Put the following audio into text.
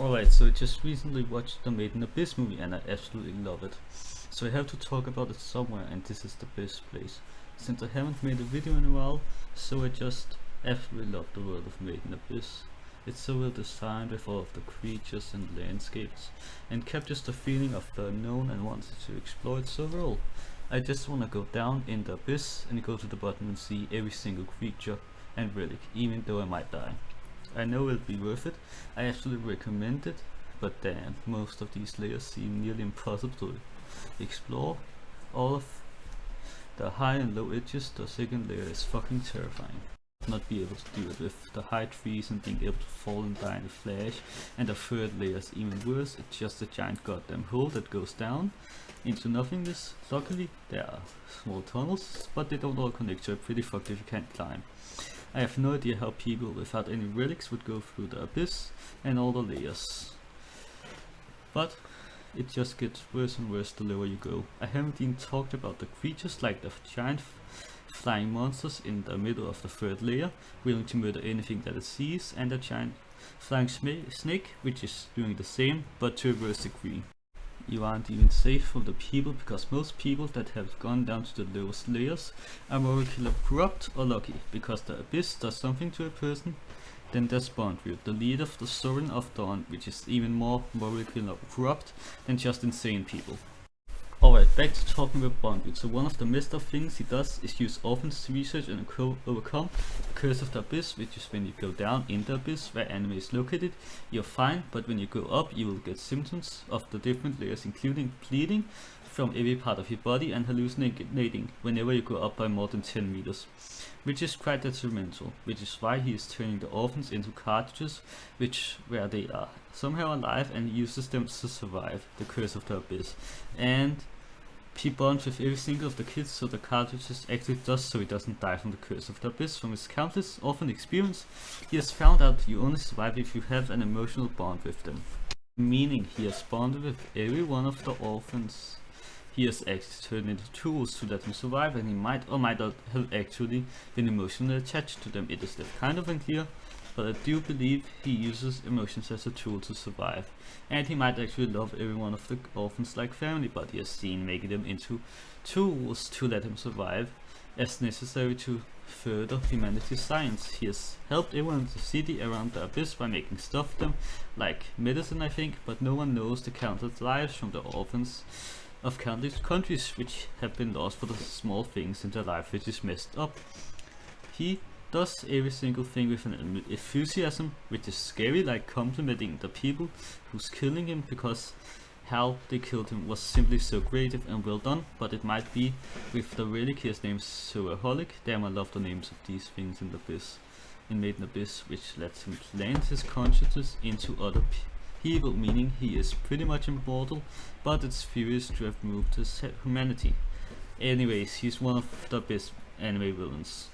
Alright, so I just recently watched the Made in Abyss movie and I absolutely love it. So I have to talk about it somewhere, and this is the best place. Since I haven't made a video in a while, so I just absolutely love the world of Made in Abyss. It's so well designed with all of the creatures and landscapes, and captures the feeling of the unknown and wanted to explore it so well. I just wanna go down in the abyss and go to the bottom and see every single creature and relic, even though I might die. I know it'll be worth it. I absolutely recommend it, but damn, most of these layers seem nearly impossible to explore. All of the high and low edges, the second layer is fucking terrifying. Not be able to do it with the high trees and being able to fall and die in a flash, and the third layer is even worse. It's just a giant goddamn hole that goes down into nothingness. Luckily there are small tunnels, but they don't all connect, so pretty fucked if you can't climb. I have no idea how people without any relics would go through the abyss and all the layers. But it just gets worse and worse the lower you go. I haven't even talked about the creatures like the giant flying monsters in the middle of the third layer, willing to murder anything that it sees, and the giant flying snake, which is doing the same but to a worse degree. You aren't even safe from the people, because most people that have gone down to the lowest layers are morally corrupt or lucky, because the abyss does something to a person. Then there's Bondrewd, the leader of the Sovereign of Dawn, which is even more morally corrupt than just insane people. Alright, back to talking about Bondrewd. So one of the messed up things he does is use orphans to research and overcome the curse of the abyss, which is when you go down in the abyss where anime is located, you're fine, but when you go up you will get symptoms of the different layers, including bleeding from every part of your body and hallucinating whenever you go up by more than 10 meters, which is quite detrimental, which is why he is turning the orphans into cartridges, where they are somehow alive, and uses them to survive the curse of the abyss. And he bonds with every single of the kids, so the cartridges actually does so he doesn't die from the curse of the abyss. From his countless orphan experience, he has found out you only survive if you have an emotional bond with them. Meaning he has bonded with every one of the orphans. He has actually turned into tools to let them survive, and he might or might not have actually been emotionally attached to them. It is left kind of unclear, but I do believe he uses emotions as a tool to survive. And he might actually love every one of the orphans like family, but he has seen making them into tools to let him survive as necessary to further humanity's science. He has helped everyone in the city around the abyss by making stuff of them, like medicine I think, but no one knows the countless lives from the orphans of countless countries which have been lost for the small things in their life which is messed up. He does every single thing with an enthusiasm which is scary, like complimenting the people who's killing him, because how they killed him was simply so creative and well done. But it might be with the relic he has named Soaholic. Damn, I love the names of these things in the abyss, in Made in Abyss, which lets him plant his consciousness into other people, meaning he is pretty much immortal, but it's furious to have moved his humanity. Anyways, he's one of the best anime villains.